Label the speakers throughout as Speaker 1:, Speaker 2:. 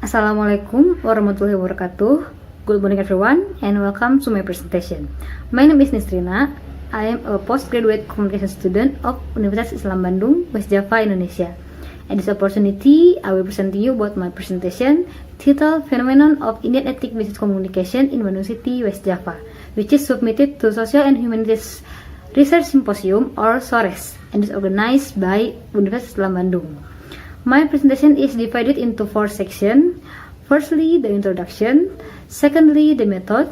Speaker 1: Assalamualaikum warahmatullahi wabarakatuh. Good morning everyone and welcome to my presentation. My name is Nisrina. I am a postgraduate communication student of Universitas Islam Bandung, West Java, Indonesia. At this opportunity, I will present to you about my presentation titled Phenomenon of Indian Ethnic Business Communication in Bandung City, West Java, which is submitted to Social and Humanities Research Symposium or SoRes and is organized by Universitas Islam Bandung. My presentation is divided into 4 sections. Firstly, the introduction. Secondly, the method.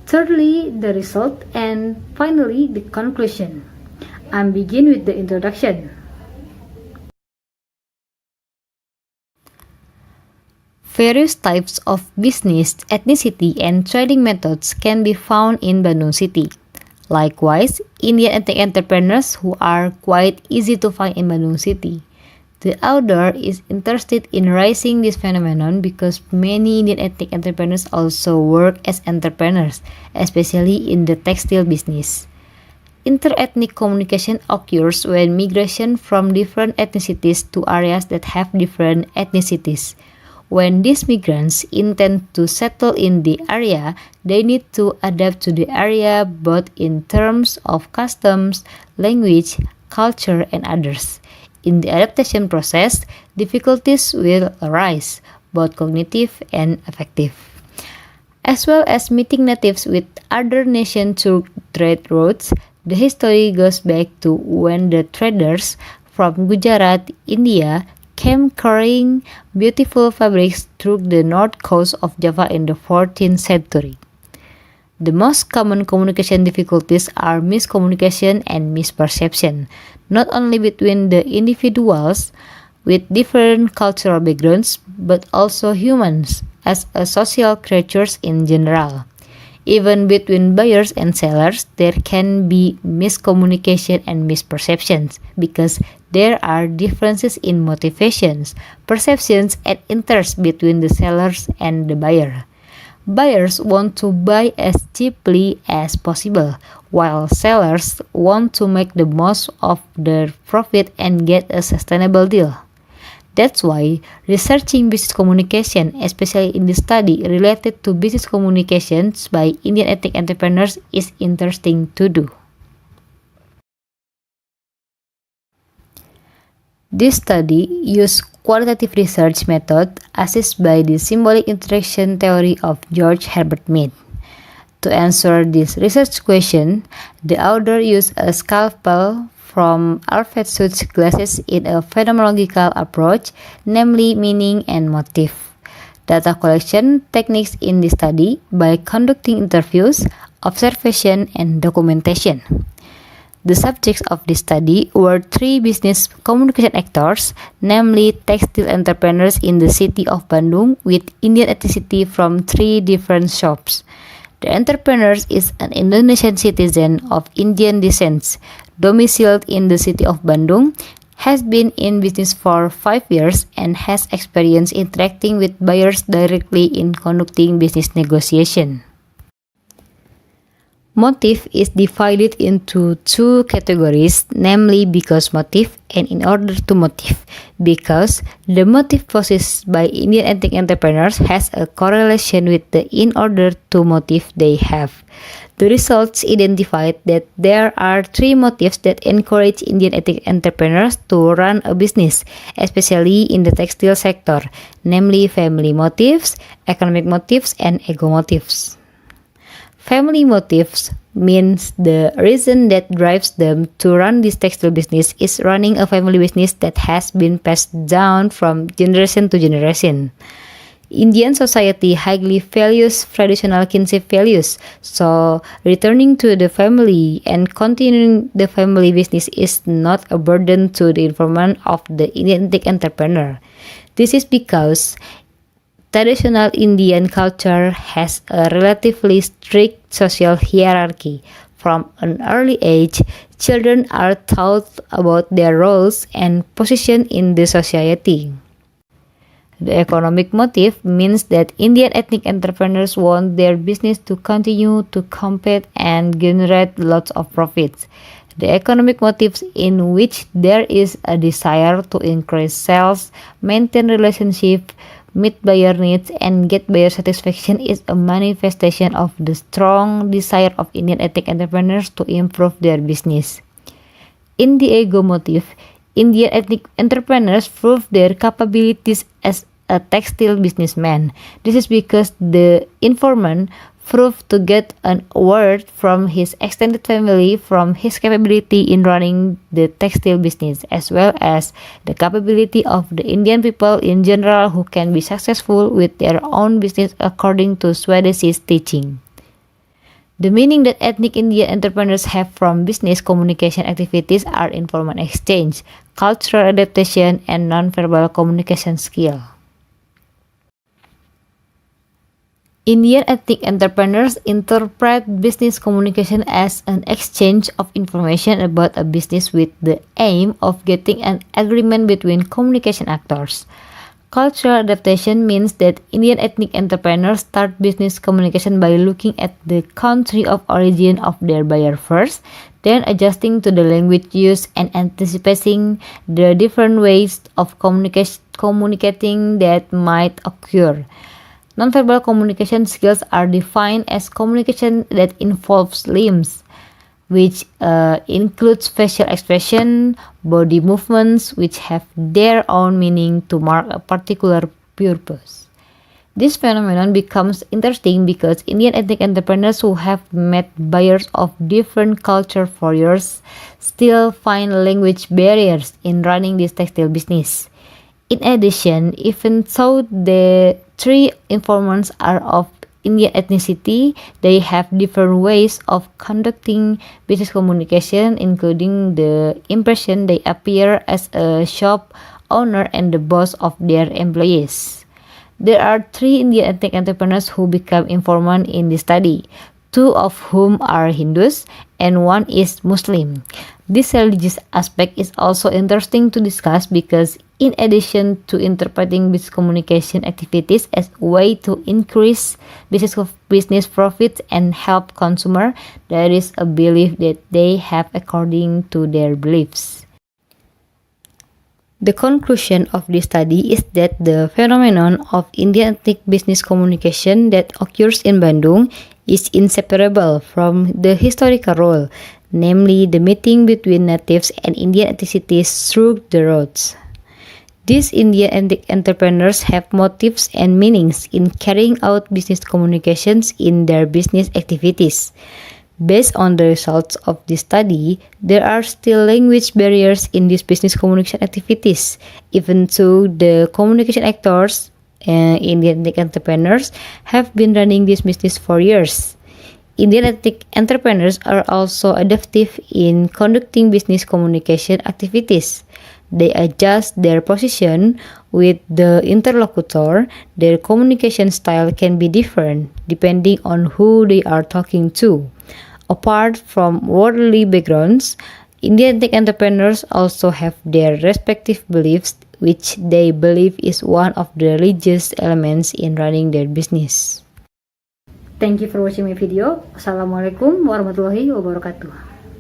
Speaker 1: Thirdly, the result. And finally, the conclusion. I'll begin with the introduction.
Speaker 2: Various types of business, ethnicity, and trading methods can be found in Bandung City. Likewise, Indian ethnic entrepreneurs who are quite easy to find in Bandung City. The author is interested in raising this phenomenon because many Indian ethnic entrepreneurs also work as entrepreneurs, especially in the textile business. Interethnic communication occurs when migration from different ethnicities to areas that have different ethnicities. When these migrants intend to settle in the area, they need to adapt to the area both in terms of customs, language, culture, and others. In the adaptation process, difficulties will arise, both cognitive and affective. As well as meeting natives with other nations through trade routes, the history goes back to when the traders from Gujarat, India, came carrying beautiful fabrics through the north coast of Java in the 14th century. The most common communication difficulties are miscommunication and misperception, not only between the individuals with different cultural backgrounds, but also humans as a social creatures in general. Even between buyers and sellers, there can be miscommunication and misperceptions because there are differences in motivations, perceptions, and interests between the sellers and the buyer. Buyers want to buy as cheaply as possible, while sellers want to make the most of their profit and get a sustainable deal. That's why researching business communication, especially in the study related to business communications by Indian ethnic entrepreneurs, is interesting to do. This study used qualitative research method assisted by the symbolic interaction theory of George Herbert Mead. To answer this research question, the author used a scalpel from Alfred Schutz's glasses in a phenomenological approach, namely meaning and motive. Data collection techniques in the study by conducting interviews, observation, and documentation. The subjects of this study were 3 business communication actors, namely textile entrepreneurs in the city of Bandung with Indian ethnicity from 3 different shops. The entrepreneur is an Indonesian citizen of Indian descent, domiciled in the city of Bandung, has been in business for 5 years, and has experience interacting with buyers directly in conducting business negotiation. Motive is divided into 2 categories, namely because motive and in order to motive, because the motive possessed by Indian ethnic entrepreneurs has a correlation with the in order to motive they have. The results identified that there are 3 motives that encourage Indian ethnic entrepreneurs to run a business, especially in the textile sector, namely family motives, economic motives, and ego motives. Family motives means the reason that drives them to run this textile business is running a family business that has been passed down from generation to generation. Indian society highly values traditional kinship values, so returning to the family and continuing the family business is not a burden to the involvement of the Indian entrepreneur. This is because traditional Indian culture has a relatively strict social hierarchy. From an early age, children are taught about their roles and position in the society. The economic motive means that Indian ethnic entrepreneurs want their business to continue to compete and generate lots of profits. The economic motives in which there is a desire to increase sales, maintain relationship, meet buyer needs, and get buyer satisfaction is a manifestation of the strong desire of Indian ethnic entrepreneurs to improve their business. In the ego motive, Indian ethnic entrepreneurs prove their capabilities as a textile businessman. This is because the informant proved to get an award from his extended family from his capability in running the textile business, as well as the capability of the Indian people in general who can be successful with their own business according to Swadesi's teaching. The meaning that ethnic Indian entrepreneurs have from business communication activities are information exchange, cultural adaptation, and nonverbal communication skill. Indian ethnic entrepreneurs interpret business communication as an exchange of information about a business with the aim of getting an agreement between communication actors. Cultural adaptation means that Indian ethnic entrepreneurs start business communication by looking at the country of origin of their buyer first, then adjusting to the language used and anticipating the different ways of communicating that might occur. Nonverbal communication skills are defined as communication that involves limbs, which includes facial expression, body movements, which have their own meaning to mark a particular purpose. This phenomenon becomes interesting because Indian ethnic entrepreneurs who have met buyers of different culture for years still find language barriers in running this textile business. In addition, even though the three informants are of Indian ethnicity, they have different ways of conducting business communication, including the impression they appear as a shop owner and the boss of their employees. There are three Indian ethnic entrepreneurs who become informant in this study, two of whom are Hindus and one is Muslim. This religious aspect is also interesting to discuss because in addition to interpreting business communication activities as a way to increase business profits and help consumer, there is a belief that they have according to their beliefs. The conclusion of this study is that the phenomenon of Indian ethnic business communication that occurs in Bandung is inseparable from the historical role, namely the meeting between natives and Indian ethnicities through the roads. These Indian ethnic entrepreneurs have motives and meanings in carrying out business communications in their business activities. Based on the results of this study, there are still language barriers in these business communication activities, even though the communication actors and Indian ethnic entrepreneurs have been running this business for years. Indian ethnic entrepreneurs are also adaptive in conducting business communication activities. They adjust their position with the interlocutor. Their communication style can be different depending on who they are talking to. Apart from worldly backgrounds, Indian ethnic entrepreneurs also have their respective beliefs, which they believe is one of the religious elements in running their business.
Speaker 1: Thank you for watching my video. Wassalamualaikum warahmatullahi wabarakatuh.